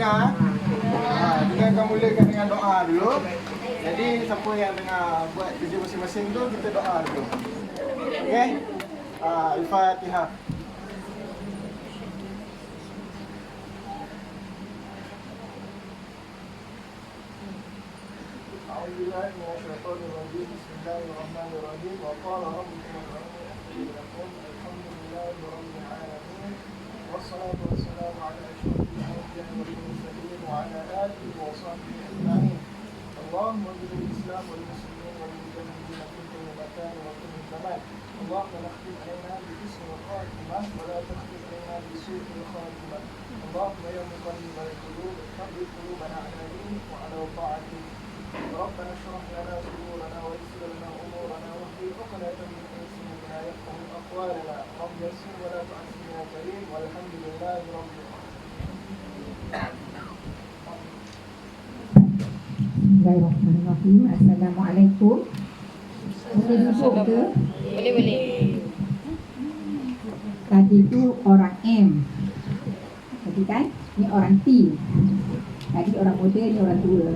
dengar. Kita akan mulakan dengan doa dulu. Jadi siapa yang tengah buat kerja masing-masing tu, kita doa dulu. Okey? Al-Fatihah. أعوذ بالله من الشيطان الرجيم بسم الله الرحمن الرحيم وقال ربكم الحمد لله رب العالمين والصلاة والسلام على أشرف الأنبياء والمرسلين وعلى آله وصحبه أجمعين اللهم اجعل الإسلام والمسلمين والمجاهدين في كل مكان وكل زمان اللهم لا تختم علينا بحسن الخاتمة ولا تختم علينا بسوء الخاتمة اللهم يا مقلب القلوب ثبت قلوبنا على دينك وعلى طاعتك ربنا اشرح لنا صدورنا ويسر لنا امورنا واهدي عقدة من السنتنا يفقه اقوالنا رب يسر ولا تعسر يا كريم والحمد لله رب Bismillahirrahmanirrahim. Assalamualaikum. Boleh duduk ke? Boleh. Tadi tu orang M. Tadi kan? Ni orang T. Tadi orang muda, ni orang tua.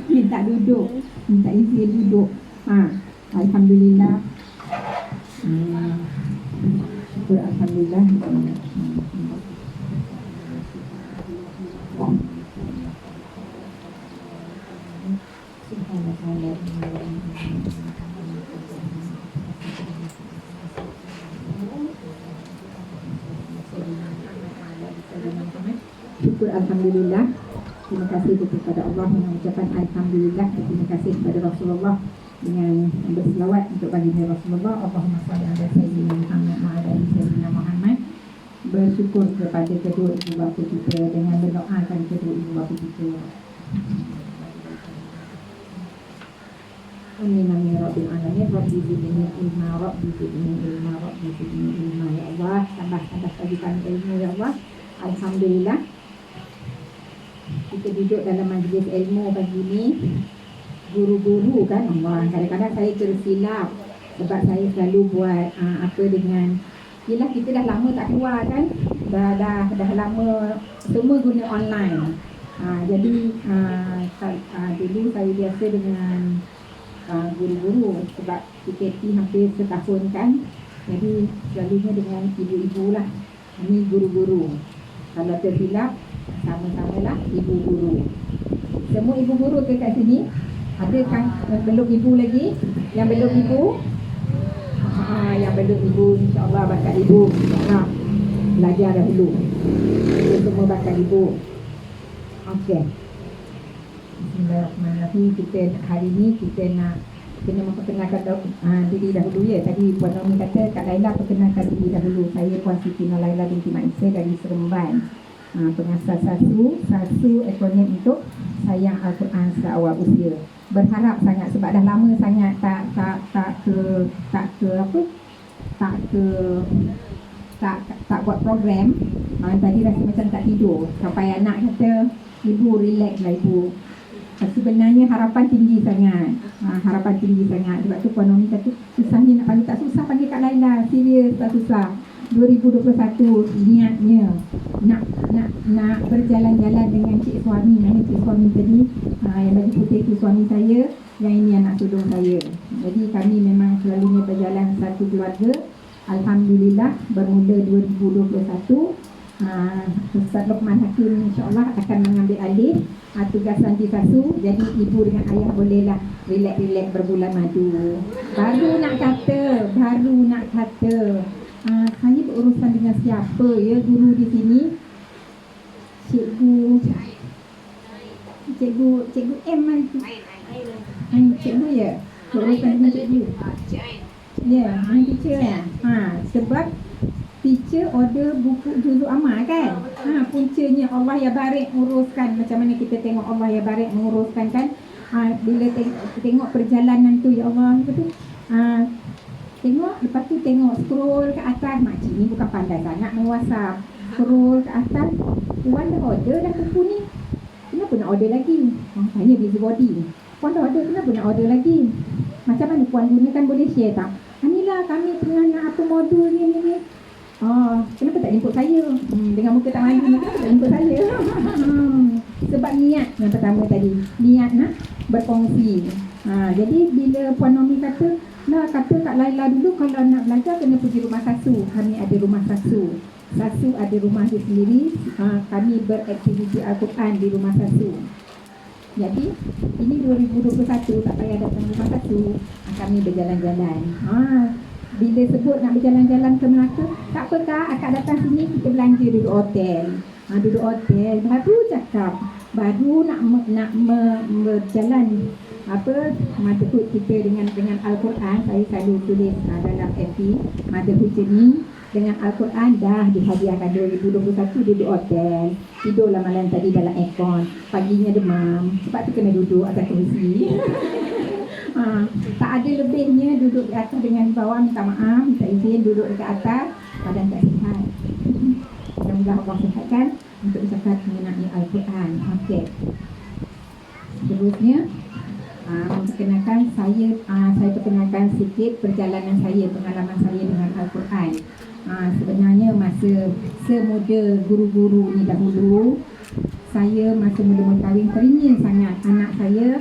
Minta duduk. Minta izin duduk. Alhamdulillah. Syukur Alhamdulillah. Syukur Alhamdulillah. Terima kasih kepada Allah mengucapkan Alhamdulillah. Terima kasih kepada Rasulullah dengan berselawat untuk baginda Rasulullah. Allahumma salli ala Sayyidina Muhammad wa ala ali Sayyidina Muhammad. Bersyukur kepada kedua ibu bapa kita dengan mendoakan kedua ibu bapa kita. Amin amin ya rabbil alamin. Rabbi zidni ilma, rabbi zidni ilma, rabbi zidni ilma ya Allah. Tambah bagi kami ilmu ya Allah. Alhamdulillah. Kita duduk dalam majlis ilmu pagi ni. Guru-guru kan Allah. Kadang-kadang saya tersilap sebab saya selalu buat apa dengan yelah kita dah lama tak keluar kan. Dah lama semua guna online. Jadi dulu saya biasa dengan guru-guru sebab PKP hampir setahun kan. Jadi selalunya dengan ibu-ibu lah. Ini guru-guru. Kalau tersilap sama-sama lah ibu guru. Semua ibu guru ke kat sini? Ada kan yang belum ibu lagi? Yang belum ibu? Yang belum ibu insya-Allah bakat ibu. Belajar dahulu. Kita semua bakat ibu. Okey. Bismillahirrahmanirrahim. Kita hari ni kita nak kena memperkenalkan diri dahulu ya. Tadi Puan Nomi kata Kak Laila perkenalkan diri dahulu. Saya Puan Siti Nolaila binti Mak Isa dari Seremban. Pengasas Sasu akronim untuk Sayang Al-Quran Seawal Usia. Berharap sangat sebab dah lama sangat tak buat program. Tadi rasa macam tak tidur sampai anak kata ibu relax lah ibu. Sebenarnya harapan tinggi sangat. Harapan tinggi sangat. Sebab tu Puan Nomi kata susahnya nak panggil. Tak susah panggil Kak Laila. Serius tak susah. 2021 niatnya nak berjalan-jalan dengan cik suami. Nama cik suami tadi yang baju putih tu suami saya, yang ini anak tudung saya. Jadi kami memang selalunya berjalan satu keluarga. Alhamdulillah bermula 2021 Ustaz Luqman Hakim insyaAllah akan mengambil alih tugas Santi Sasu. Jadi ibu dengan ayah bolehlah relax-relax berbulan madu. Baru nak kata saya berurusan dengan siapa ya guru di sini? Cikgu M kan? Cikgu ya? Berurusan dengan cikgu? Ya, teacher ya? Sebab teacher order buku juzuk amal kan? Puncanya Allah ya barik menguruskan. Macam mana kita tengok Allah ya barik menguruskan kan? Bila tengok perjalanan tu ya Allah betul. Tengok, lepas tu tengok scroll ke atas. Makcik ni bukan pandai sangat meng-WhatsApp. Scroll ke atas, Puan dah order dah buku ni, kenapa nak order lagi? Tanya busybody, Puan dah order, kenapa nak order lagi? Macam mana Puan gunakan, boleh share tak? Anilah kami tengah nak apa modul ni. Kenapa tak jemput saya? Dengan muka tak mandi, kenapa tak jemput saya? Sebab niat yang pertama tadi, niat nak berkongsi. Jadi bila Puan Nomi kata Kak Laila dulu kalau nak belajar kena pergi rumah Sasu. Kami ada rumah Sasu. Sasu ada rumah dia sendiri. Kami beraktiviti Al-Quran di rumah Sasu. Jadi ini 2021 tak payah datang rumah Sasu. Kami berjalan-jalan. Bila sebut nak berjalan-jalan ke Melaka, tak apa Kak, akak datang sini kita belanja duduk hotel. Duduk hotel baru cakap, baru nak berjalan motherhood kita dengan Al-Quran. Saya selalu tulis dalam FB motherhood journey dengan Al-Quran dah dihadiahkan 2021 duduk hotel. Tidurlah malam tadi dalam aircon, paginya demam sebab tu kena duduk atas kerusi. Tak ada lebihnya duduk di atas dengan bawah, minta maaf, minta izin duduk dekat atas, badan tak sihat. Mudah-mudahan Allah sihatkan untuk bercakap mengenai Al-Quran. Okey. Seterusnya memperkenalkan saya perkenalkan sikit perjalanan saya, pengalaman saya dengan Al-Quran. Sebenarnya masa semuda guru-guru ni dahulu, saya masa mula-mula kahwin teringin sangat anak saya.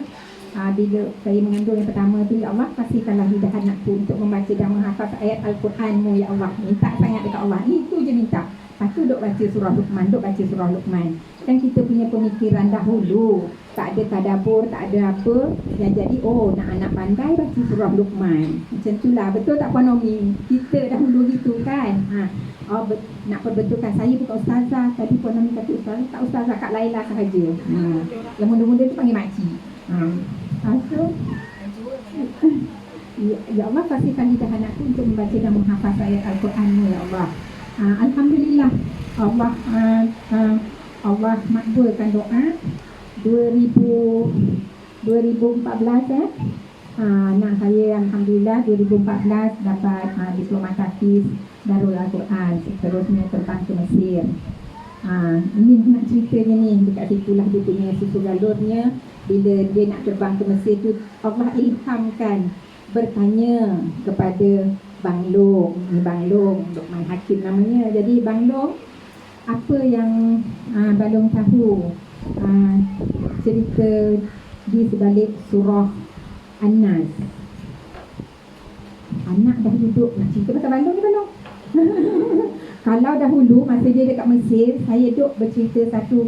Bila saya mengandung yang pertama tu, ya Allah kasihkanlah lidah anakku untuk membaca dan menghafaz ayat Al-Quranmu ya Allah. Minta sangat dekat Allah, itu je minta. Lepas tu duk baca surah Luqman, Kan kita punya pemikiran dahulu, tak ada tadabbur, tak ada apa. Yang jadi nak anak pandai baca surah Luqman. Macam itulah, betul tak Puan Nomi? Kita dahulu gitu kan. Nak perbetulkan, saya bukan ustazah. Tadi Puan Nomi kata ustazah, tak ustazah, Kak Laila sahaja. Yang muda-muda tu panggil makcik. Ya Allah kasihkan lidah anakku untuk membaca dan menghafaz ayat Al-Quranmu ya Allah. Alhamdulillah Allah makbulkan doa 2014 anak saya Alhamdulillah 2014 dapat diploma tahfiz Darul Al-Quran, seterusnya terbang ke Mesir. Ini nak ceritanya ni, dekat situlah dia punya susu galurnya. Bila dia nak terbang ke Mesir tu, Allah ilhamkan bertanya kepada Bang Long. Ni Bang Long, Luqman Hakim namanya. Jadi Bang Long, apa yang Bang Long tahu cerita di sebalik surah An-Nas? Anak dah duduk nak cerita pasal Bang Long ni, Bang Long. Kalau dahulu masa dia dekat Mesir, saya duk bercerita satu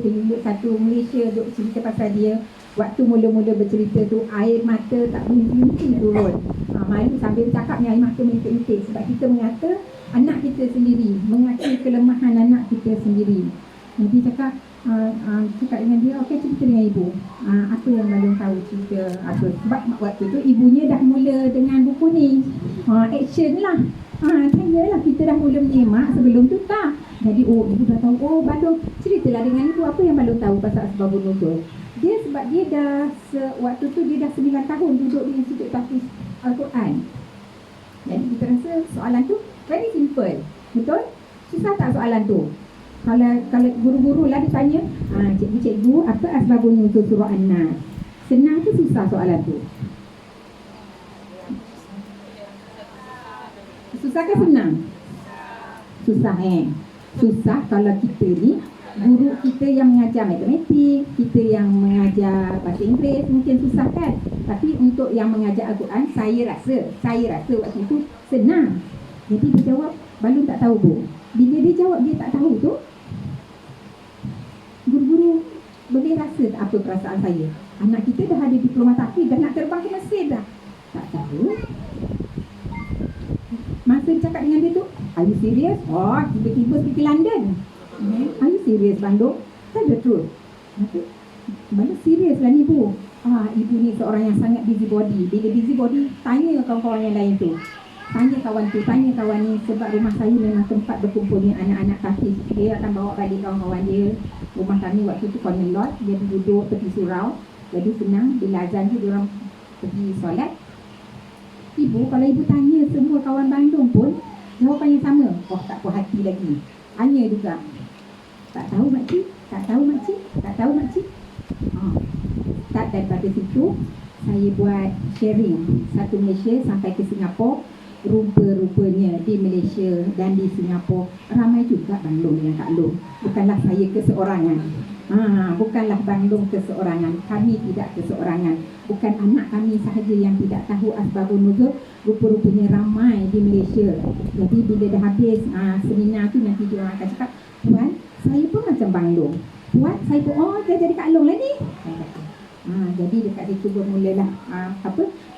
Malaysia, duk cerita pasal dia. Waktu mula-mula bercerita tu, air mata tak berhenti turun. Malu sambil bercakap ni air mata menitik-nitik. Sebab kita mengata anak kita sendiri, mengakui kelemahan anak kita sendiri. Jadi cakap dengan dia, okey cerita dengan ibu. Apa yang belum tahu cerita apa. Sebab waktu tu ibunya dah mula dengan buku ni. Action lah. Lah kita dah mula menyemak, sebelum tu tak. Jadi ibu dah tahu, Balong ceritalah dengan ibu apa yang Balong tahu pasal asbabun nuzul. Dia sebab dia dah waktu tu dia dah 9 tahun duduk di Institut Tahfiz Al-Quran. Jadi kita rasa soalan tu very simple. Betul? Susah tak soalan tu? Kalau guru-guru lah ditanya, cikgu apa asbabun nuzul surah An-Nas? Senang ke susah soalan tu? Susah ke senang? Susah Susah kalau kita ni, guru kita yang mengajar matematik, kita yang mengajar bahasa Inggeris, mungkin susah kan? Tapi untuk yang mengajar Al-Quran, saya rasa waktu itu senang. Jadi dia jawab, Balong tak tahu Bu. Bila dia jawab dia tak tahu tu, guru-guru boleh rasa tak apa perasaan saya? Anak kita dah ada diploma tahfiz, dah nak terbang ke Mesir dah. Tak tahu. Masa cakap dengan dia tu, are you serious? Tiba-tiba pergi ke London. Are you serious Balong? Tell the truth. Balong serius lah ni Bu. Ibu ni seorang yang sangat busybody. Bila busybody, tanya kawan-kawan yang lain tu. Tanya kawan tu, tanya kawan ni. Sebab rumah saya memang tempat berkumpulnya anak-anak tahfiz. Dia akan bawa balik kawan-kawan dia. Rumah kami waktu tu corner lot. Dia duduk tepi surau. Jadi senang, bila azan tu diorang pergi solat. Ibu, kalau ibu tanya semua kawan Bandung pun, jawapannya sama. Tak puas hati lagi. Tanya juga. Tak tahu makcik? Tak tahu makcik? Tak tahu makcik? Tak, daripada situ saya buat sharing satu Malaysia sampai ke Singapura. Rupa-rupanya di Malaysia dan di Singapura ramai juga Bang Long yang Kak Long. Bukanlah saya keseorangan. Bukanlah Bandung keseorangan. Kami tidak keseorangan. Bukan anak kami sahaja yang tidak tahu asbabun nuzul. Rupa-rupanya ramai di Malaysia. Jadi bila dah habis seminar tu, nanti dia orang akan cakap, Puan, saya pun macam Bandung. Puan, saya pun, dia jadi Kak Long lah ni. Jadi dekat situ bermulalah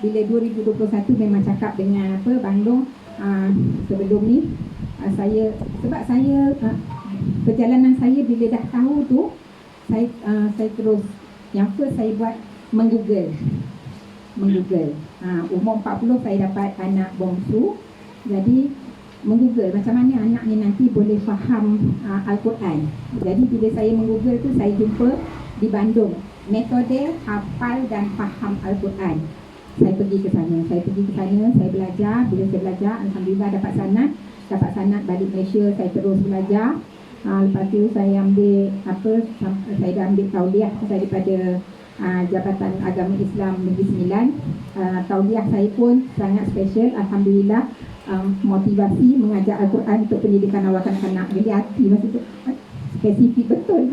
bila 2021 memang cakap dengan Bandung. Sebelum ni saya perjalanan saya bila dah tahu tu, saya terus yang first saya buat menggoogle. Umur 40 saya dapat anak bongsu. Jadi menggoogle macam mana anak ni nanti boleh faham Al-Quran. Jadi bila saya menggoogle tu, saya jumpa di Bandung metode hafal dan faham Al-Quran. Saya pergi ke sana, saya belajar. Bila saya belajar, alhamdulillah dapat sanad balik Malaysia. Saya terus belajar. Lepas tu saya ambil saya dah ambil tauliah saya daripada Jabatan Agama Islam Negeri Sembilan. Tauliah saya pun sangat special, alhamdulillah. Motivasi mengajar Al-Quran untuk pendidikan awal kanak-kanak. Jadi hati masa tu spesifik betul.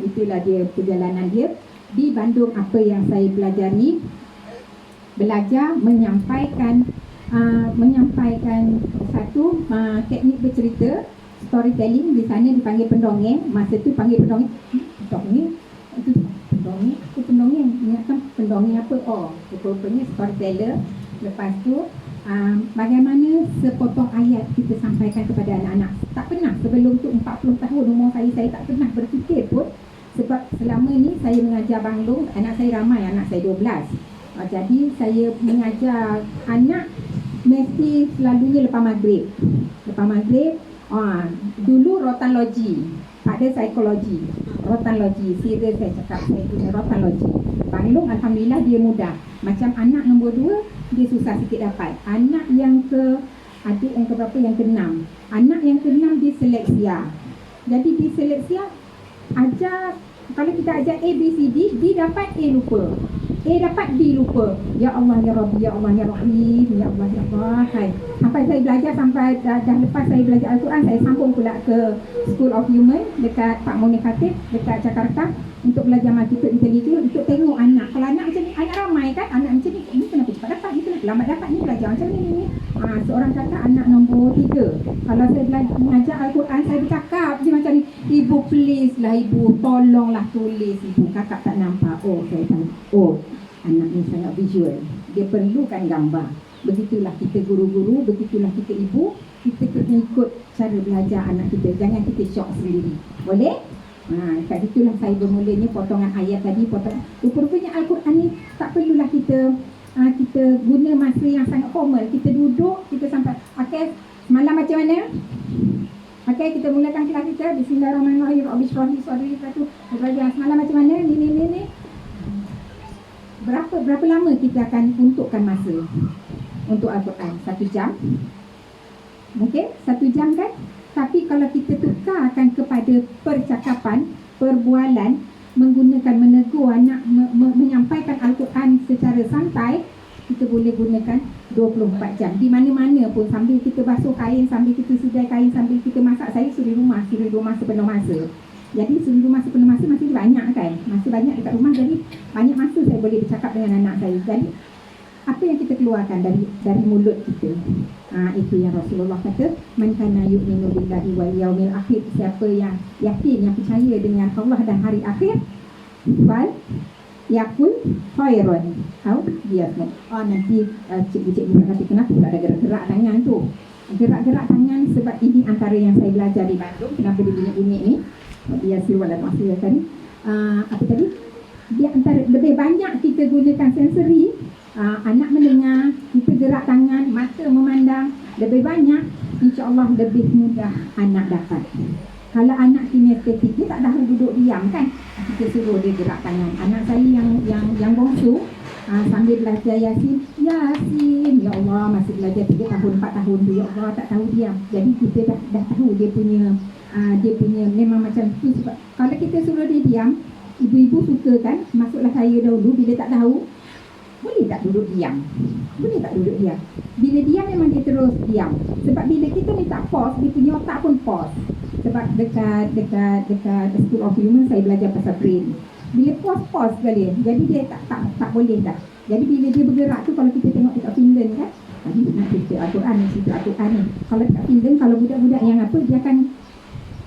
Itulah dia perjalanan dia di Bandung. Apa yang saya pelajari, belajar menyampaikan satu teknik bercerita, storytelling. Di sana dipanggil pendongeng. Masa tu panggil pendongeng. Ingatkan pendongeng apa? Rupanya storyteller. Lepas tu bagaimana sepotong ayat kita sampaikan kepada anak-anak. Tak pernah sebelum tu, 40 tahun umur saya tak pernah berfikir pun. Sebab selama ni saya mengajar Bandung, anak saya ramai, anak saya 12. Jadi saya mengajar anak mesti selalunya lepas maghrib. Dulu rotanlogi, ada psikologi, rotanlogi. Serius saya cakap, saya punya rotanlogi. Bandung alhamdulillah dia mudah. Macam anak nombor 2, dia susah sikit dapat. Anak yang adik yang keberapa, yang ke-6. Anak yang ke-6 di Seleksia. Jadi di Seleksia ajar, kalau kita ajar A, B, C, D, B dapat A lupa, A dapat B lupa. Ya Allah ya Rabbi, ya Allah ya Rahim, ya Allah ya Allah. Sampai saya belajar, sampai dah lepas saya belajar Al-Quran, saya sambung pula ke School of Human dekat Pak Munir Khatib dekat Jakarta untuk belajar multiple intelligence, untuk tengok anak. Kalau anak macam ni, anak ramai kan, anak macam ni kenapa cepat dapat, ni kenapa lambat dapat, ni belajar macam ni. Seorang kata anak nombor 3, kalau saya belajar mengajar Al-Quran, saya bercakap je macam ni, ibu please lah ibu, tolonglah tulis ibu, kakak tak nampak. Saya tahu, anak ni sangat visual, dia perlukan gambar. Begitulah kita guru-guru, begitulah kita ibu, kita kena ikut cara belajar anak kita, jangan kita syok sendiri. Boleh? Kat situlah saya bermulanya potongan ayat tadi, rupanya Al-Quran ni tak perlulah kita guna masa yang sangat formal. Kita duduk, kita sampai. Semalam macam mana? Kita mulakan kelas kita. Bismillahirrahmanirrahim. Rabbi shrah li sadri. Semalam macam mana? Ni. Berapa lama kita akan untukkan masa untuk Al-Quran? 1 jam? Mungkin 1 jam kan? Tapi kalau kita tukarkan kepada percakapan, perbualan, menggunakan menegur anak, menyampaikan Al-Quran secara santai, kita boleh gunakan 24 jam. Di mana-mana pun, sambil kita basuh kain, sambil kita sedai kain, sambil kita masak. Saya suri rumah sepenuh masa. Jadi suri rumah sepenuh masa masih banyak kan? Masih banyak dekat rumah, jadi banyak masa saya boleh bercakap dengan anak saya. Jadi apa yang kita keluarkan dari mulut kita, itu yang Rasulullah kata, man kana yu'minu billahi wal yaumil akhir, siapa yang yakin, yang percaya dengan Allah dan hari akhir, fal yakul khairan au liyasmut. Nanti cikgu kata kenapa pula ada gerak-gerak tangan tu? Gerak-gerak tangan sebab ini antara yang saya belajar di Bandung. Kenapa dia bunyi-bunyi ni? Biasa wala maksud tadi. Apa tadi? Dia antara lebih banyak kita gunakan sensori, anak mendengar, kita gerak tangan, mata memandang, lebih banyak, insya-Allah lebih mudah anak dapat. Kalau anak kinestetik, dia tak dah duduk diam kan, kita suruh dia gerak tangan. Anak saya yang bongsu, sambil belajar Yasin, ya Allah, masih belajar 3 tahun 4 tahun tu, ya Allah, tak tahu diam. Jadi kita dah tahu dia punya memang macam tu. Sebab kalau kita suruh dia diam, ibu-ibu suka kan, masuklah saya dahulu, bila tak tahu, boleh tak duduk diam? Bila diam memang dia terus diam. Sebab bila kita minta pause, dia punya otak pun pause. Sebab dekat School of Human saya belajar pasal brain. Bila pause sekali, jadi dia tak boleh dah. Jadi bila dia bergerak tu, kalau kita tengok dekat Finland kan, tadi nak cerita Al-Quran ni, kalau dekat Finland, kalau budak-budak yang apa, dia akan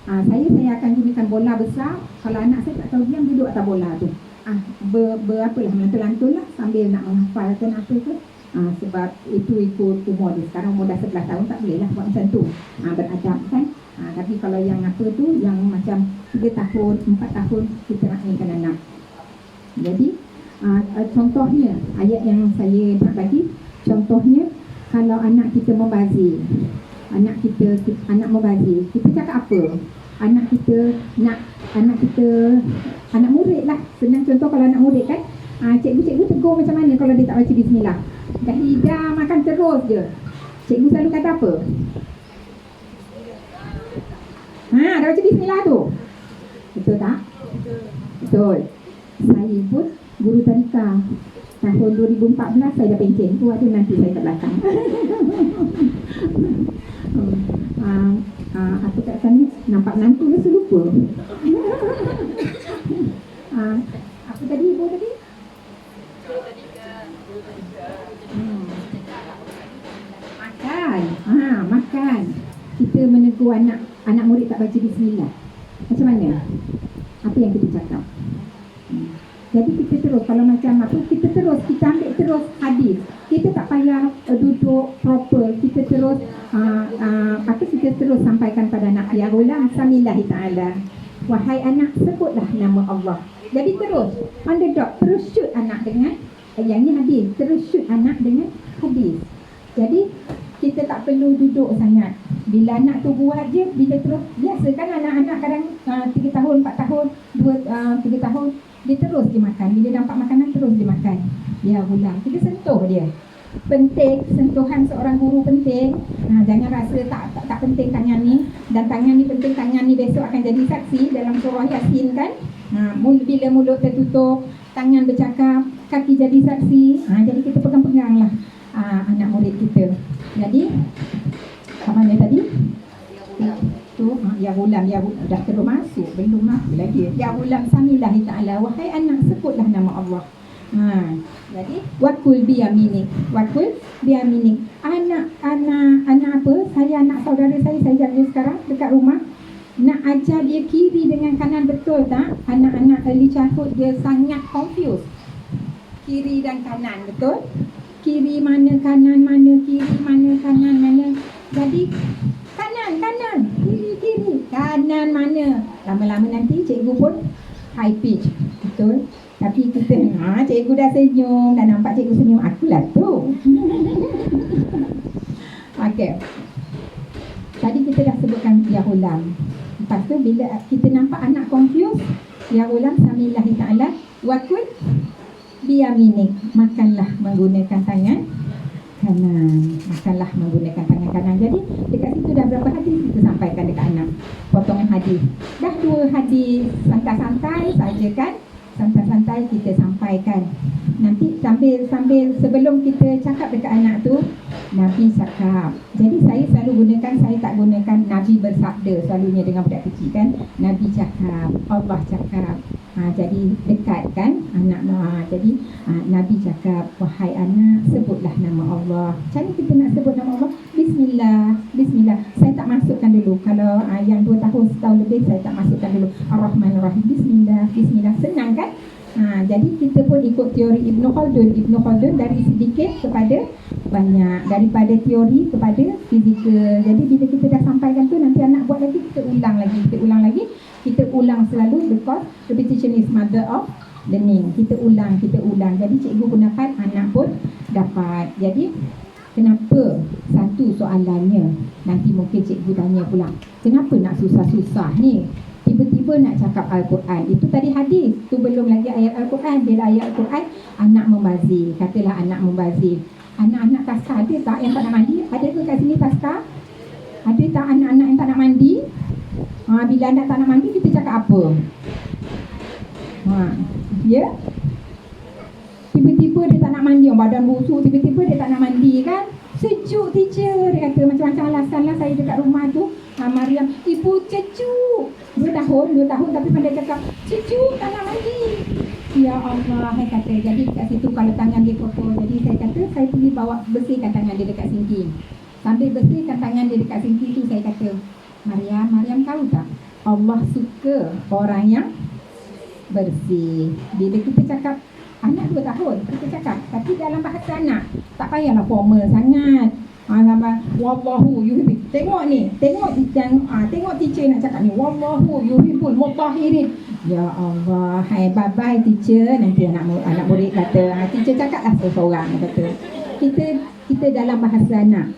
saya akan gunakan bola besar. Kalau anak saya tak tahu diam, duduk atas bola tu, apalah, lantul-lantul lah sambil nak menghafalkan apa tu. Sebab itu ikut umur dia. Sekarang umur dah 11 tahun, tak boleh lah buat macam tu, beradab kan. Tapi kalau yang apa tu, yang macam 3 tahun, 4 tahun, kita nak ingatkan anak. Jadi contohnya, ayat yang saya nak bagi, contohnya kalau anak kita membazir, anak membazir, kita cakap apa? Anak murid lah, senang contoh kalau anak murid kan, cikgu tegur macam mana kalau dia tak baca bismillah? Dah hidang makan terus je, cikgu selalu kata apa? Dah baca bismillah tu, betul tak? Betul. Saya pun guru tadika tahun 2014 saya dah pencen tu, ada nanti saya kat belakang. Aku kat sana nampak menantu rasa lupa. Apa tadi ibu tadi? Makan. Kita menegur anak murid tak baca bismillah. Macam mana? Apa yang kita cakap? Jadi kita terus, kalau macam apa, kita ambil terus hadis. Kita tak payah duduk proper. Kita terus kita terus sampaikan pada anak, ya ghulam samillahi ta'ala, wahai anak, sebutlah nama Allah. Jadi terus underdog, terus shoot anak dengan yang ni hadis, terus shoot anak dengan hadis. Jadi kita tak perlu duduk sangat. Bila anak tu buat je, bila terus, biasa kan anak-anak kadang 3 tahun, 4 tahun, 3 tahun, dia terus dia makan. Bila nampak makanan, terus dia makan. Ya ulang, kita sentuh dia. Penting, sentuhan seorang guru penting. Jangan rasa tak penting tangan ni, dan tangan ni penting, tangan ni besok akan jadi saksi dalam surah Yasin kan. Bila mulut tertutup, tangan bercakap, kaki jadi saksi. Jadi kita pegang-peganglah anak murid kita. Jadi mana tadi? Tu ya ghulam, dah terus masuk, belum masuk lagi. Ya ghulam samillahi ta'ala, wahai anak, sebutlah nama Allah. Jadi wakul biyaminik, anak apa, saya anak saudara saya jaga sekarang dekat rumah, nak ajar dia kiri dengan kanan, betul tak? Anak-anak early childhood dia sangat confused, kiri dan kanan, betul? Kiri mana, kanan mana, kiri mana, kanan mana. Jadi kanan, kiri, kanan mana. Lama-lama nanti cikgu pun high pitch, betul? Tapi kita, cikgu dah senyum, dah nampak cikgu senyum, akulah tu. Okey. Tadi kita dah sebutkan ya ghulam. Lepas tu bila kita nampak anak confused, ya ghulam samillahi ta'ala, wakul biyaminik, makanlah menggunakan tangan kanan. Jadi dekat situ dah berapa hadis kita sampaikan dekat anak, potongan hadis. Dah 2 hadis, santai-santai saja kan, santai-santai kita sampaikan. Nanti sambil sebelum kita cakap dekat anak tu, Nabi cakap. Jadi saya tak gunakan Nabi bersabda selalunya dengan budak kecil kan. Nabi cakap, Allah cakap. Jadi dekat kan anak. Jadi Nabi cakap, wahai anak, sebutlah nama Allah. Macam mana kita nak sebut nama Allah? Bismillah. Saya tak masukkan dulu. Kalau yang 2 tahun, setahun lebih, saya tak masukkan dulu Ar-Rahman Ar-Rahim. Bismillah. Senang kan? Jadi kita pun ikut teori Ibn Khaldun dari sedikit kepada banyak, daripada teori kepada fizikal. Jadi bila kita dah sampaikan tu, nanti anak buat lagi, kita ulang lagi. Kita ulang selalu, because repetition is mother of learning. Kita ulang. Jadi cikgu pun dapat, anak pun dapat. Jadi kenapa? Satu soalannya, nanti mungkin cikgu tanya pula, kenapa nak susah-susah ni? Tiba-tiba nak cakap Al-Quran. Itu tadi hadis, tu belum lagi ayat Al-Quran. Bila ayat Al-Quran, anak membazir. Katalah anak membazir. Anak-anak taska ada tak yang tak nak mandi? Ada ke kat sini taska? Ada tak anak-anak yang tak nak mandi? Bila anak tak nak mandi, kita cakap apa? Ya? Tiba-tiba dia tak nak mandi, badan busuk, tiba-tiba dia tak nak mandi kan? Sejuk teacher, dia kata macam-macam alasan lah saya dekat rumah tu. Maryam, ibu cucu 2 tahun tapi pandai cakap cucu tak nak mandi. Ya Allah, saya kata, jadi kat situ kalau tangan dia kotor, jadi saya kata saya pergi bawa bersihkan tangan dia dekat sinki. Sambil bersihkan tangan dia dekat sinki tu, saya kata, Maryam tahu tak, Allah suka orang yang bersih. Bila kita cakap anak 2 tahun, kita cakap, tapi dalam bahasa anak tak payahlah formal sangat. Sama wallahu yuhibbu. Tengok ni, tengok teacher nak cakap ni, wallahu yuhibbul mutahhirin. Ya Allah, hai bye teacher. Nanti anak murid kata, teacher cakaplah seseorang kata. Kita dalam bahasa anak.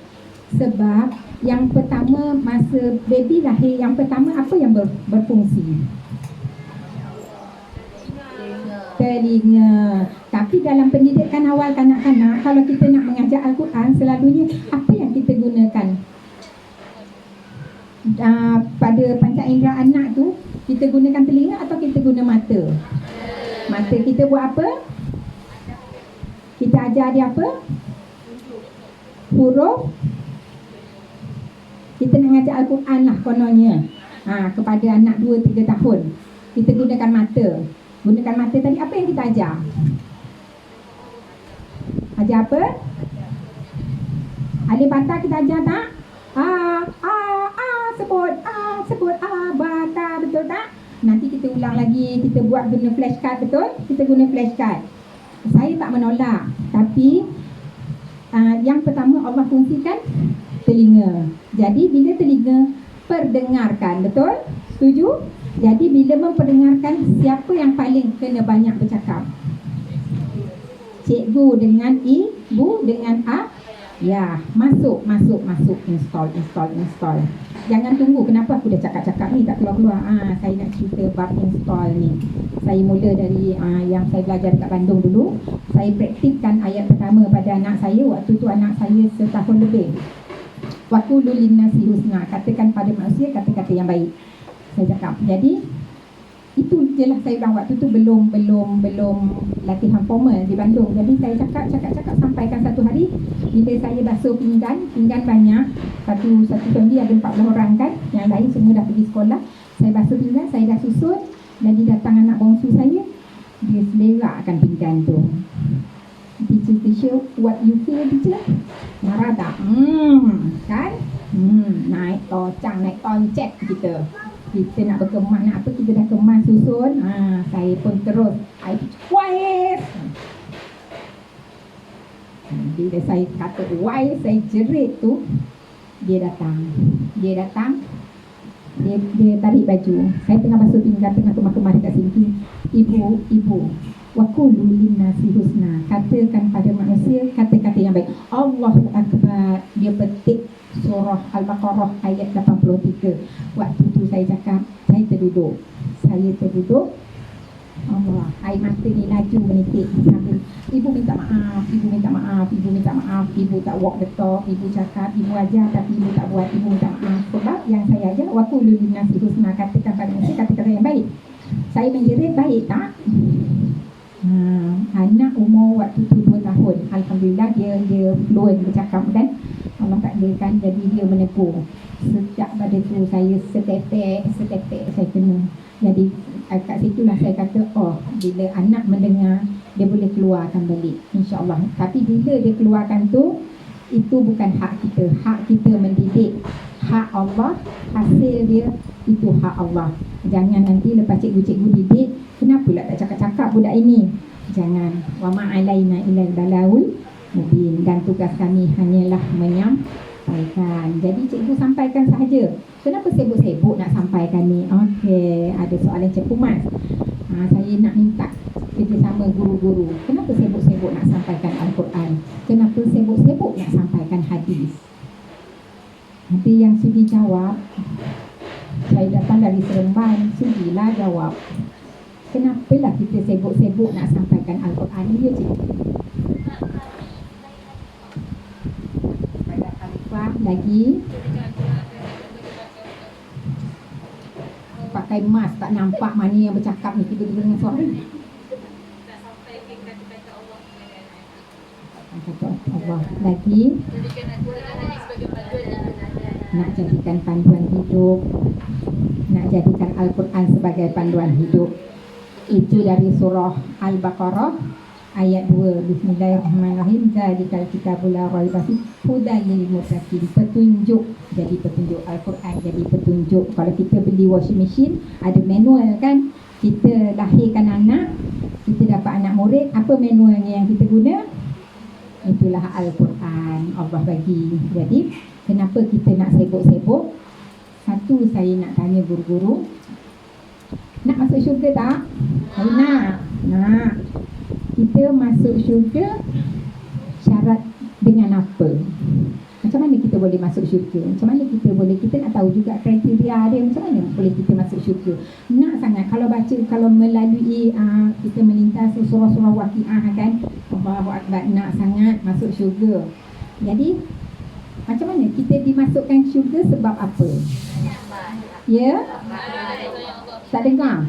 Sebab yang pertama masa baby lahir, yang pertama apa yang berfungsi? Telinga. Tapi dalam pendidikan awal kanak-kanak, kalau kita nak mengajar Al-Quran, selalunya apa yang kita gunakan? Pada panca indera anak tu, kita gunakan telinga atau kita guna mata? Mata. Kita buat apa? Kita ajar dia apa? Huruf. Kita nak mengajar Al-Quran lah kononnya, kepada anak 2-3 tahun. Kita gunakan mata. Gunakan mata tadi, apa yang kita ajar? Ajar apa? Alif bata kita ajar tak? Sebut bata, betul tak? Nanti kita ulang lagi, kita buat guna flashcard, betul? Kita guna flashcard. Saya tak menolak, tapi yang pertama Allah fungsikan telinga. Jadi bila telinga perdengarkan, betul? Setuju? Jadi bila memperdengarkan, siapa yang paling kena banyak bercakap? Cikgu dengan ibu dengan ya, masuk, install. Jangan tunggu, kenapa aku dah cakap-cakap ni tak keluar-keluar. Saya nak cerita bab install ni. Saya mula dari yang saya belajar dekat Bandung dulu. Saya praktikkan ayat pertama pada anak saya. Waktu tu anak saya setahun lebih. Waqulu linnasi husna, katakan pada manusia kata-kata yang baik. Saya cakap. Jadi itu je lah saya bilang, waktu tu belum latihan formal di Bandung. Jadi saya cakap sampaikan satu hari bila saya basuh pinggan banyak, satu family ada 14 orang kan, yang lain semua dah pergi sekolah. Saya basuh pinggan, saya dah susun. Jadi datang anak bongsu saya, dia selerakkan pinggan tu. Teacher, what you feel teacher? Marah tak? Kan? Naik toncet kita nak berkemas, nak apa, kita dah kemas susun. Saya pun terus wise. Bila saya kata wise, saya jerit tu, dia datang, dia tarik baju. Saya tengah basuh pinggan, tengah kemas-kemas dekat sini. Ibu, waqulu linnasi husna, katakan pada manusia kata-kata yang baik. Allahu Akbar. Dia petik surah Al-Baqarah ayat 83. Waktu tu saya cakap, saya terduduk. Allah, air mata ni laju menitik. Ibu minta maaf. Ibu tak walk the talk. Ibu cakap, ibu ajar tapi ibu tak buat. Ibu minta maaf. Sebab yang saya ajar, waqulu linnasi husna, katakan pada manusia kata-kata yang baik. Saya menjerit baik tak? Anak umur waktu tu 2 tahun. Alhamdulillah dia fluent bercakap kan. Allah takdirkan, jadi dia menegur. Sejak pada tu saya setepek saya kena. Jadi kat situlah saya kata, bila anak mendengar, dia boleh keluarkan balik, insya-Allah. Tapi bila dia keluarkan tu, itu bukan hak kita. Hak kita mendidik. Hak Allah, hasil dia itu hak Allah. Jangan nanti lepas cikgu-cikgu didik, kenapa lah tak cakap-cakap budak ini? Jangan. Wa ma alaina illal balaul mubin, dan tugas kami hanyalah menyampaikan. Jadi cikgu sampaikan sahaja. Kenapa sibuk-sibuk nak sampaikan ni? Okey, ada soalan Cikgu Mas. Saya nak minta kerjasama guru-guru. Kenapa sibuk-sibuk nak sampaikan Al-Quran? Kenapa sibuk-sibuk nak sampaikan hadis? Nanti yang sudi jawab, saya datang dari Seremban, sudilah jawab. Kenapalah kita sibuk-sibuk nak sampaikan Al-Quran ni, ya cikgu? Pada Alifah lagi pakai mask, tak nampak mana yang bercakap ni, tiba-tiba dengan suara kata Allah lagi. nak jadikan panduan hidup, nak jadikan Al-Quran sebagai panduan hidup. Itu dari surah Al-Baqarah ayat 2. Bismillahirrahmanirrahim. Zalikal kitabul la raiba fihi hudan lil muttaqin. Petunjuk, jadi petunjuk Al-Quran jadi petunjuk. Kalau kita beli washing machine, ada manual kan? Kita lahirkan anak, kita dapat anak murid, apa manualnya yang kita guna? Itulah Al-Quran Allah bagi. Jadi kenapa kita nak sibuk-sibuk? Satu, saya nak tanya guru-guru, nak masuk syurga tak? Nak. Kita masuk syurga syarat dengan apa? Macam mana kita boleh masuk syurga? Macam mana kita nak tahu juga kriteria dia, macam mana boleh kita masuk syurga? Nak sangat kalau baca, kalau melalui kita melintas surah-surah Waqiah kan, Allahu Akbar, nak sangat masuk syurga. Jadi macam mana kita dimasukkan syurga sebab apa? Ya? Tak dengar?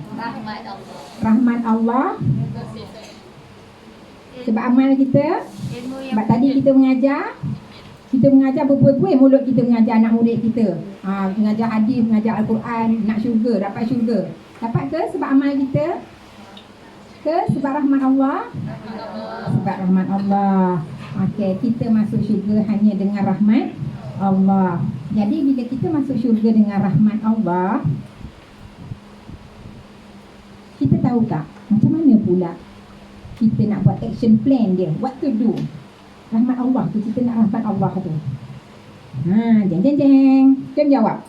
Rahmat Allah. Sebab amal kita. Sebab tadi kita mengajar berbuih-buih mulut kita mengajar anak murid kita. Mengajar hadis, mengajar Al-Quran, nak syurga, dapat syurga. Dapat ke sebab amal kita? Ke sebab rahmat Allah? Sebab rahmat Allah. Okey, kita masuk syurga hanya dengan rahmat Allah. Jadi bila kita masuk syurga dengan rahmat Allah, kita tahu tak macam mana pula kita nak buat action plan dia, what to do? Rahmat Allah tu, kita nak rahmat Allah tu. Jeng. Jom jawab.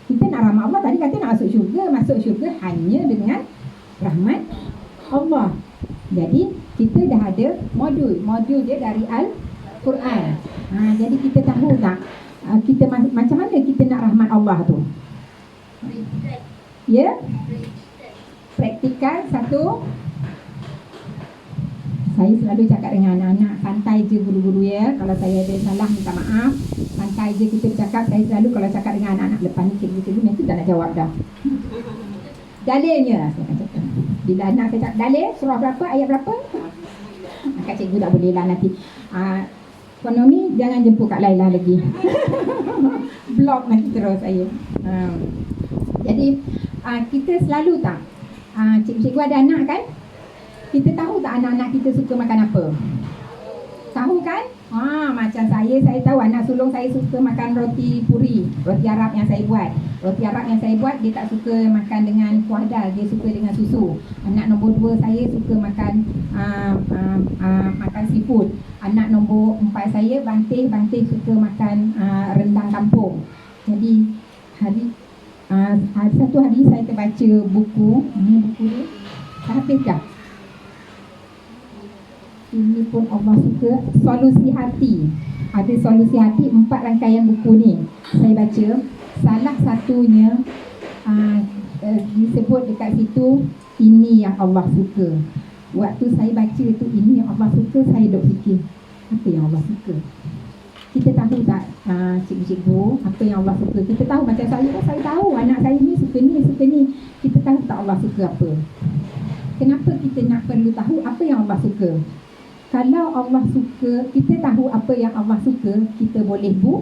Kita nak rahmat Allah, tadi kata nak masuk syurga hanya dengan rahmat Allah. Jadi kita dah ada modul dia dari Al-Quran. Jadi kita tahu tak kita macam mana kita nak rahmat Allah tu? Ya? Praktikal satu. Saya selalu cakap dengan anak-anak, santai je guru-guru ya. Kalau saya ada salah minta maaf. Santai je kita bercakap. Saya selalu kalau cakap dengan anak-anak, lepas ni cikgu mesti tak nak jawab dah. Dalilnya saya akan cakap. Bila anak saya cakap dalil, surah berapa, ayat berapa, Kak cikgu tak boleh lah nanti. Ekonomi jangan jemput Kak Laila lagi. Blok nanti terus saya. Jadi kita selalu tak, cikgu ada anak kan, kita tahu tak anak-anak kita suka makan apa? Tahu kan? Macam saya tahu anak sulung saya suka makan roti puri, roti Arab yang saya buat. Roti Arab yang saya buat, dia tak suka makan dengan kuah dal, dia suka dengan susu. Anak nombor 2 saya suka makan makan seafood. Anak nombor 4 saya, Bantih suka makan rendang kampung. Jadi satu hari saya terbaca buku, ini buku dia, tak habis dah. Ini pun Allah suka, Solusi Hati. Ada Solusi Hati, 4 rangkaian buku ni saya baca. Salah satunya disebut dekat situ, ini yang Allah suka. Waktu saya baca tu, ini yang Allah suka, saya duk fikir, apa yang Allah suka? Kita tahu tak cikgu-cikgu, apa yang Allah suka? Kita tahu macam saya tahu anak saya ni suka ni. Kita tahu tak Allah suka apa? Kenapa kita nak perlu tahu apa yang Allah suka? Kalau Allah suka, kita tahu apa yang Allah suka, kita boleh buat.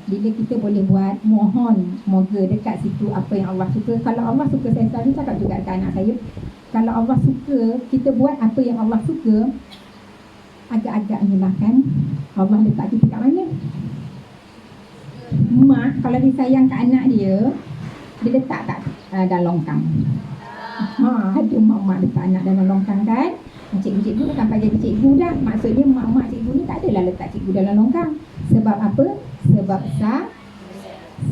Bila kita boleh buat, mohon moga dekat situ apa yang Allah suka. Kalau Allah suka, saya selalu cakap juga dekat anak saya, kalau Allah suka, kita buat apa yang Allah suka, agak-agaknya lah kan, Allah letak kita kat mana? Mak, kalau dia sayang kat anak dia letak kat dalam longkang. Ada mak letak anak dalam longkang kan? Cikgu-cikgu dah sampai jadi cikgu dah. Maksudnya mak-mak cikgu ni tak adalah letak cikgu dalam longkang. Sebab apa? Sebab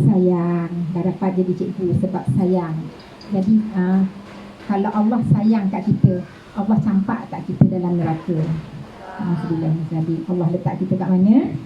sayang. Dah dapat jadi cikgu sebab sayang. Jadi kalau Allah sayang kat kita, Allah campak tak kita dalam neraka? Alhamdulillah. Allah letak kita kat mana?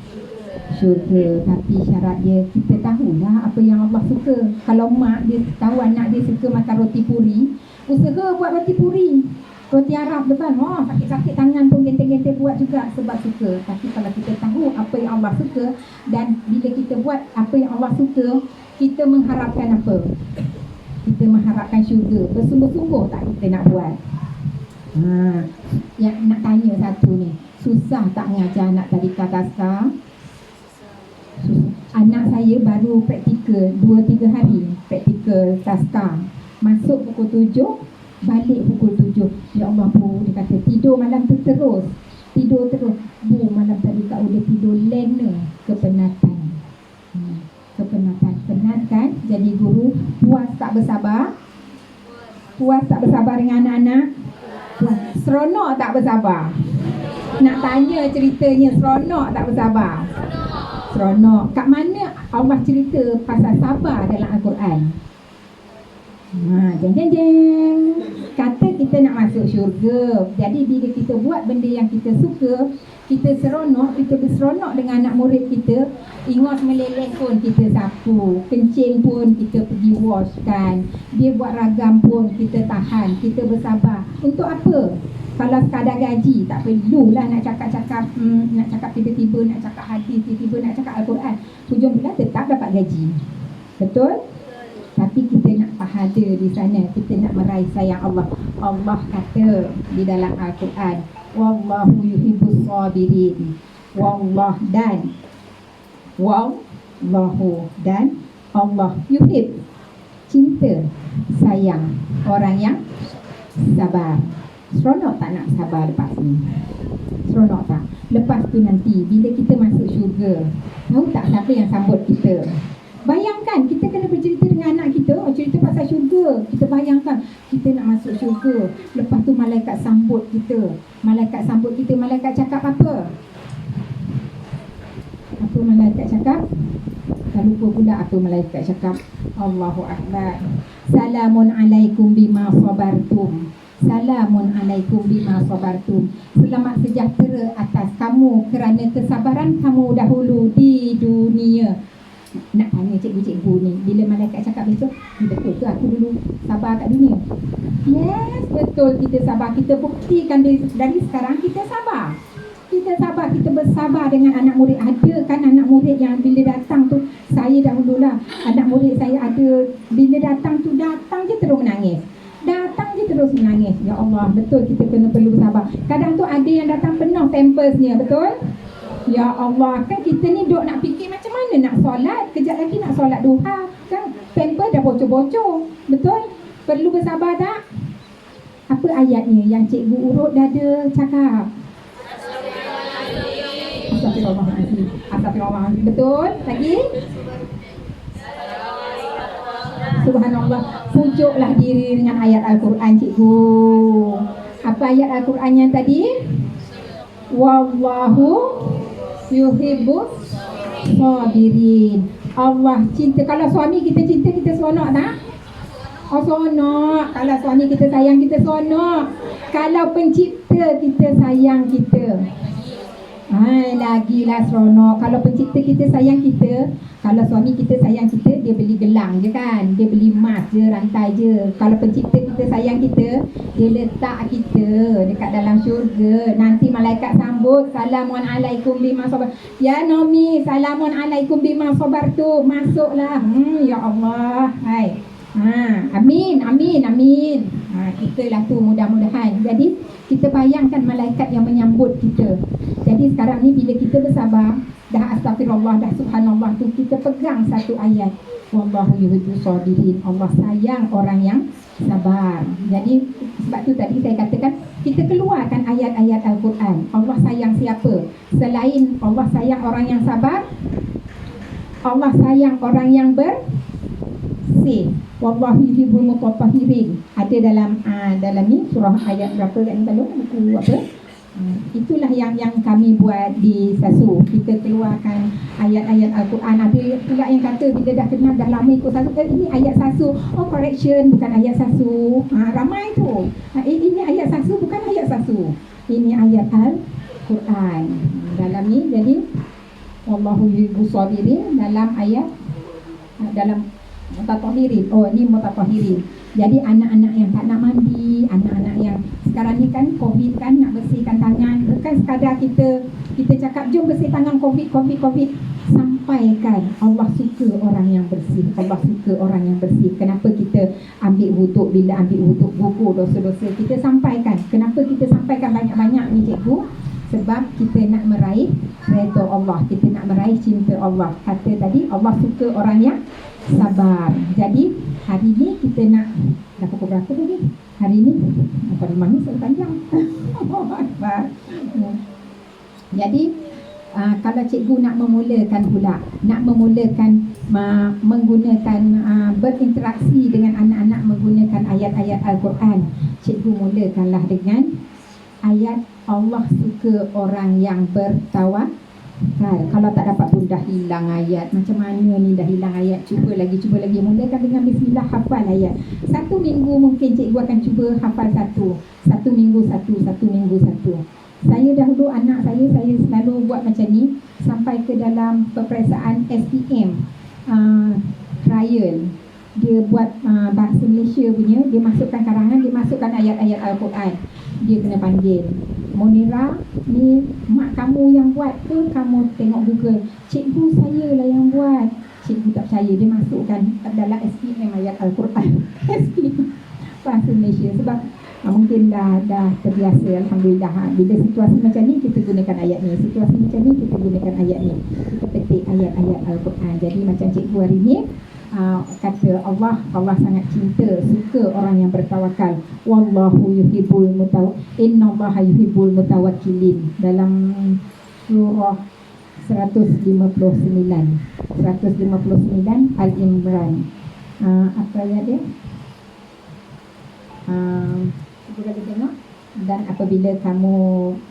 Syurga. Tapi syarat dia, kita tahulah apa yang Allah suka. Kalau mak dia tahu anak dia suka makan roti puri, usaha buat roti puri, roti Arab depan, sakit-sakit tangan pun genteng-genteng buat juga sebab suka. Tapi kalau kita tahu apa yang Allah suka, dan bila kita buat apa yang Allah suka, kita mengharapkan apa? Kita mengharapkan syurga. Bersungguh-sungguh tak kita nak buat? Yang nak tanya satu ni, susah tak mengajar anak tadika taska? Anak saya baru praktikal 2-3 hari, praktikal taska. Masuk pukul 7, balik pukul 7. Ya Allah Bu, dia kata tidur malam tu terus. Tidur terus. Bu, malam tadi Kak udah tidur lena kepenatan. Kepenatan. Penat kan? Jadi guru puas tak bersabar? Puas tak bersabar dengan anak-anak? Puas. Seronok tak bersabar? Nak tanya ceritanya, seronok tak bersabar? Seronok. Kat mana Allah cerita pasal sabar dalam Al-Quran? Jeng jeng jeng. Kata kita nak masuk syurga. Jadi bila kita buat benda yang kita suka, kita seronok, kita berseronok dengan anak murid kita. Ingat meleleh pun kita sapu, kencing pun kita pergi washkan, dia buat ragam pun kita tahan, kita bersabar. Untuk apa? Kalau sekadar gaji, tak perlulah nak cakap-cakap, nak cakap tiba-tiba, nak cakap hadis, tiba-tiba nak cakap Al-Quran. Hujung bulan tetap dapat gaji. Betul? Tapi kita nak pahala di sana, kita nak meraih sayang Allah. Allah kata di dalam Al-Quran, wallahu yuhibbus sabirin. Wallahu dan Allah yuhib, cinta, sayang orang yang sabar. Seronok tak nak sabar lepas ni? Seronok tak? Lepas tu nanti bila kita masuk syurga, tahu tak siapa yang sambut kita? Bayangkan kita kena bercerita dengan anak kita, cerita pasal syurga. Kita bayangkan kita nak masuk syurga. Lepas tu malaikat sambut kita. Malaikat sambut kita, malaikat cakap apa? Apa malaikat cakap? Tak lupa pula apa malaikat cakap. Allahu Akbar. Salamun alaikum bima sabartum. Salamun alaikum bima sabartum. Selamat sejahtera atas kamu kerana kesabaran kamu dahulu di dunia. Nak tanya cikgu-cikgu ni, bila malaikat cakap besok, betul ke aku dulu sabar kat dunia? Yes, betul, kita sabar. Kita buktikan dari sekarang kita sabar. Kita sabar, kita bersabar dengan anak murid. Ada kan anak murid yang bila datang tu, saya dahululah, anak murid saya ada, bila datang tu, datang je terus menangis. Datang je terus menangis. Ya Allah, betul kita kena perlu sabar. Kadang tu ada yang datang penuh pampersnya, betul? Ya Allah, kan kita ni duk nak fikir macam mana nak solat. Kejap lagi nak solat duha, kan pamper dah bocor-bocor. Betul? Perlu bersabar tak? Apa ayatnya yang cikgu urut dada cakap? Astagfirullahaladzim. Astagfirullahaladzim. Betul? Lagi? Subhanallah. Pujuklah diri dengan ayat Al-Quran cikgu. Apa ayat Al-Quran yang tadi? Wallahu yuhibbus sabirin. Allah cinta. Kalau suami kita cinta, kita seronok tak? Oh seronok. Kalau suami kita sayang, kita seronok. Kalau pencipta kita sayang kita, lagilah seronok. Kalau pencipta kita sayang kita, kalau suami kita sayang kita, dia beli gelang je kan, dia beli emas je, rantai je. Kalau pencipta kita sayang kita, dia letak kita dekat dalam syurga. Nanti malaikat sambut, salamun alaikum bima sabar. Ya Nomi, salamun alaikum bima sabartu. Masuklah. Ya Allah. Hai. Amin, amin, amin. Kita lah tu mudah-mudahan. Jadi kita bayangkan malaikat yang menyambut kita. Jadi sekarang ni bila kita bersabar, dah astagfirullah, dah subhanallah tu, kita pegang satu ayat. Wallahu yuhibbus sabirin. Allah sayang orang yang sabar. Jadi sebab tu tadi saya katakan, kita keluarkan ayat-ayat Al-Quran. Allah sayang siapa? Selain Allah sayang orang yang sabar, Allah sayang orang yang bersih. Wallahu yuhibbul mutatahhirin. Ada dalam ni surah ayat berapa kat ni kalau buku apa? Itulah yang kami buat di Sasu. Kita keluarkan ayat-ayat Al-Quran. Ada pula yang kata bila dah kenal, dah lama ikut Sasu, ini ayat Sasu. Oh correction, bukan ayat Sasu. Ramai tu. Ini ayat Sasu, bukan ayat Sasu. Ini ayat Al-Quran. Dalam ni jadi wallahu yuhibbus sabirin dalam ayat dalam mutatahhirin. Oh, ni mutatahhirin. Jadi anak-anak yang tak nak mandi, anak-anak yang sekarang ni kan COVID kan, nak bersihkan tangan. Bukan sekadar kita cakap jom bersih tangan COVID. Sampaikan Allah suka orang yang bersih. Allah suka orang yang bersih. Kenapa kita ambil wuduk? Bila ambil wuduk gugur dosa-dosa. Kita sampaikan. Kenapa kita sampaikan banyak-banyak ni cikgu? Sebab kita nak meraih redha Allah, kita nak meraih cinta Allah. Kata tadi Allah suka orang yang sabar. Jadi hari ni kita nak, dah pukul berapa tadi? Hari ni apa rumah ni sangat panjang. Jadi kalau cikgu nak memulakan pula, nak memulakan menggunakan berinteraksi dengan anak-anak menggunakan ayat-ayat Al-Quran, cikgu mulakanlah dengan ayat Allah suka orang yang bertawakal. Kalau tak dapat pun dah hilang ayat. Macam mana ni dah hilang ayat? Cuba lagi. Mulakan dengan bismillah, hafal ayat. 1 minggu mungkin cikgu akan cuba hafal satu minggu satu. Saya dahulu anak saya selalu buat macam ni sampai ke dalam peperiksaan SPM trial. Dia buat bahasa Malaysia punya, dia masukkan karangan, dia masukkan ayat-ayat Al-Quran. Dia kena panggil, Monira, ni mak kamu yang buat ke kamu tengok Google? Cikgu saya lah yang buat. Cikgu tak percaya, dia masukkan dalam SPM ayat Al-Quran. SPM bahasa Malaysia. Sebab mungkin dah terbiasa, Alhamdulillah. Bila situasi macam ni kita gunakan ayat ni, situasi macam ni kita gunakan ayat ni, kita petik ayat-ayat Al-Quran. Jadi macam cikgu hari ni kata Allah sangat cinta, suka orang yang bertawakal. Wallahu yuhibbul innallaha yuhibbul mutawakkilin. Dalam surah 159 Al-Imran. Apa ayat dia? Cuba kita tengok. Dan apabila kamu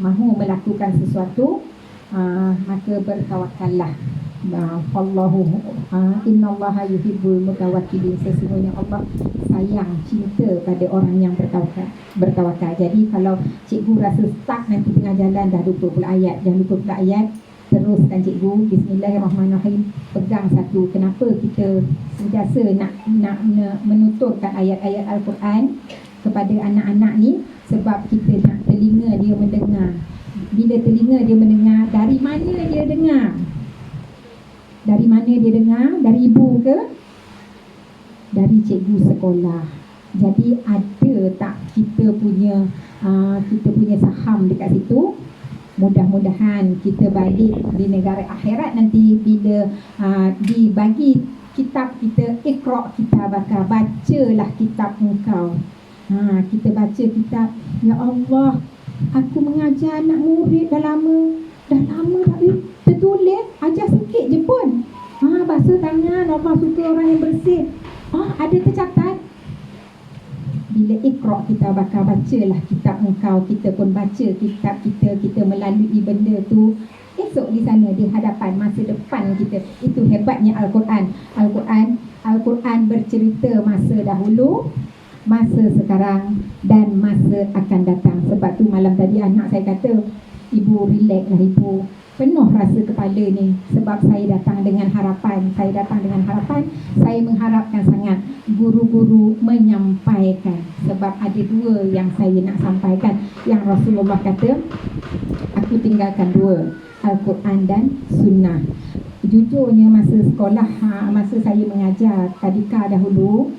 mahu melakukan sesuatu, maka bertawakallah. Allahu innallaha yuhibbul mutawakkilin. Sesungguhnya Allah sayang, cinta pada orang yang bertawakal. Jadi kalau cikgu rasa stuck nanti tengah jalan dah lupa pula ayat, jangan lupa pula ayat, teruskan cikgu bismillahirrahmanirrahim, pegang satu. Kenapa kita sentiasa nak menuturkan ayat-ayat Al-Quran kepada anak-anak ni? Sebab kita nak telinga dia mendengar. Bila telinga dia mendengar, dari mana dia dengar? Dari mana dia dengar? Dari ibu ke? Dari cikgu sekolah. Jadi ada tak kita punya saham dekat situ? Mudah-mudahan kita balik di negara akhirat nanti bila dibagi kitab kita, Iqra' kitabaka, bacalah kitab engkau. Kita baca kitab, ya Allah, aku mengajar anak murid dah lama dah tertulis, ajar sikit je pun. Basuh tangan, Allah suka orang yang bersih. Ada tercatat. Bila Iqra' kitabaka, bacalah kitab engkau. Kita pun baca kitab kita melalui benda tu. Esok di sana, di hadapan, masa depan kita. Itu hebatnya Al-Quran. Al-Quran bercerita masa dahulu, masa sekarang dan masa akan datang. Sebab tu malam tadi anak saya kata, ibu relax lah ibu, penuh rasa kepala ni. Sebab saya datang dengan harapan. Saya mengharapkan sangat guru-guru menyampaikan. Sebab ada 2 yang saya nak sampaikan, yang Rasulullah kata, aku tinggalkan 2, Al-Quran dan Sunnah. Jujurnya masa sekolah, masa saya mengajar tadika dahulu,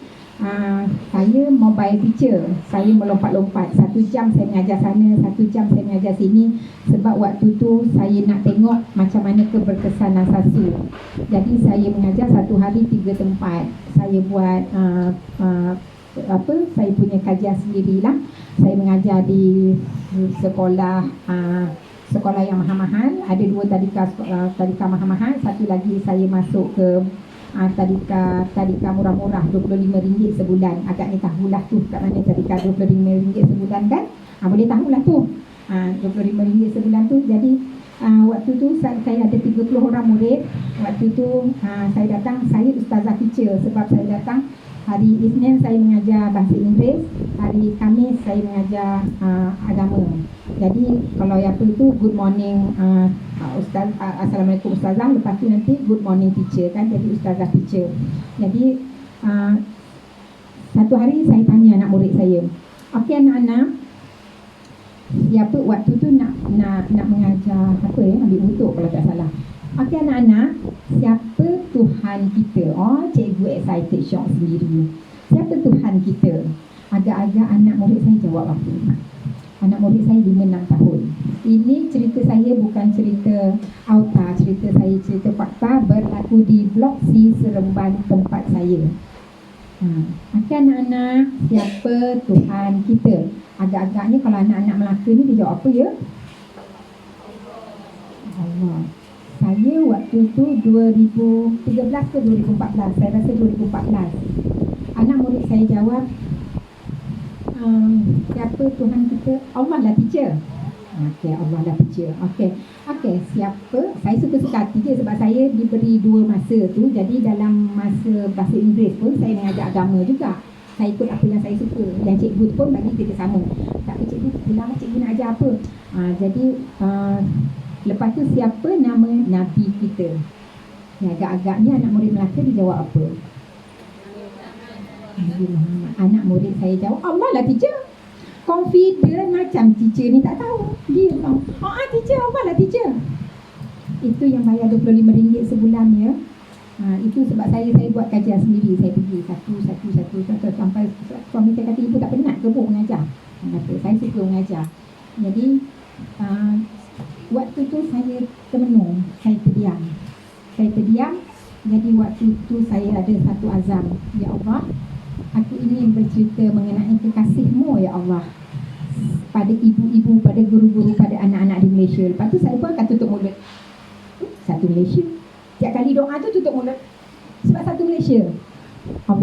saya mobile teacher. Saya melompat-lompat. 1 jam saya mengajar sana, 1 jam saya mengajar sini. Sebab waktu tu saya nak tengok macam mana keberkesanan sasu. Jadi saya mengajar 1 hari 3 tempat. Saya buat saya punya kajian sendirilah. Saya mengajar di sekolah yang mahal-mahal. Ada 2 tadika mahal-mahal. Satu lagi saya masuk ke tadika murah-murah, RM25 sebulan. Agaknya tahulah tu kat mana tadika RM25 sebulan kan? Boleh tahulah tu. RM25 sebulan tu. Jadi waktu tu saya ada 30 orang murid. Waktu tu saya datang, saya ustazah teacher. Sebab saya datang hari Isnin saya mengajar bahasa Inggeris, hari Khamis saya mengajar agama. Jadi kalau yang tu good morning Ustaz, Assalamualaikum Ustazah. Lepas tu nanti good morning teacher kan. Jadi Ustazah teacher. Jadi satu hari saya tanya anak murid saya, okey anak-anak, siapa waktu tu nak mengajar apa ambil untuk kalau tak salah. Okey anak-anak, siapa Tuhan kita? Cikgu excited shock sendiri. Siapa Tuhan kita? Agak-agak anak murid saya jawab apa? Anak murid saya 5-6 tahun. Ini cerita saya bukan cerita auta, cerita saya cerita fakta berlaku di Blok C Seremban tempat saya. Okey anak-anak, siapa Tuhan kita? Agak-agaknya kalau anak-anak Melaka ni dia jawab apa ya? Allah. Saya waktu tu 2013 ke 2014, saya rasa 2014. Anak murid saya jawab, siapa Tuhan kita? Allah lah teacher. Okey, Allah lah teacher. Okey, siapa? Saya suka-suka hati je sebab saya diberi 2 masa tu. Jadi dalam masa bahasa Inggeris pun saya mengajar agama juga. Saya ikut apa yang saya suka. Yang cikgu tu pun bagi kita sama. Tak cikgu, bilang cikgu nak ajar apa? Jadi lepas tu siapa nama Nabi kita? Agak-agaknya anak murid Melaka dia jawab apa? Nabi Muhammad. Anak murid saya jawab, Allah lah teacher. Confident macam teacher ni tak tahu. Dia tahu. Teacher, Allah lah teacher. Itu yang bayar RM25 sebulan ya. Itu sebab saya buat kajian sendiri. Saya pergi satu sampai suami saya kata, ibu tak penat ke bu mengajar? Kata, saya suka mengajar. Jadi waktu tu saya termenung, saya terdiam. Jadi waktu tu saya ada satu azam, ya Allah, aku ingin bercerita mengenai kekasih-Mu ya Allah, pada ibu-ibu, pada guru-guru, pada anak-anak di Malaysia. Lepas tu saya pun akan tutup mulut. Satu Malaysia. Tiap kali doa tu tutup mulut. Sebab satu Malaysia. Allah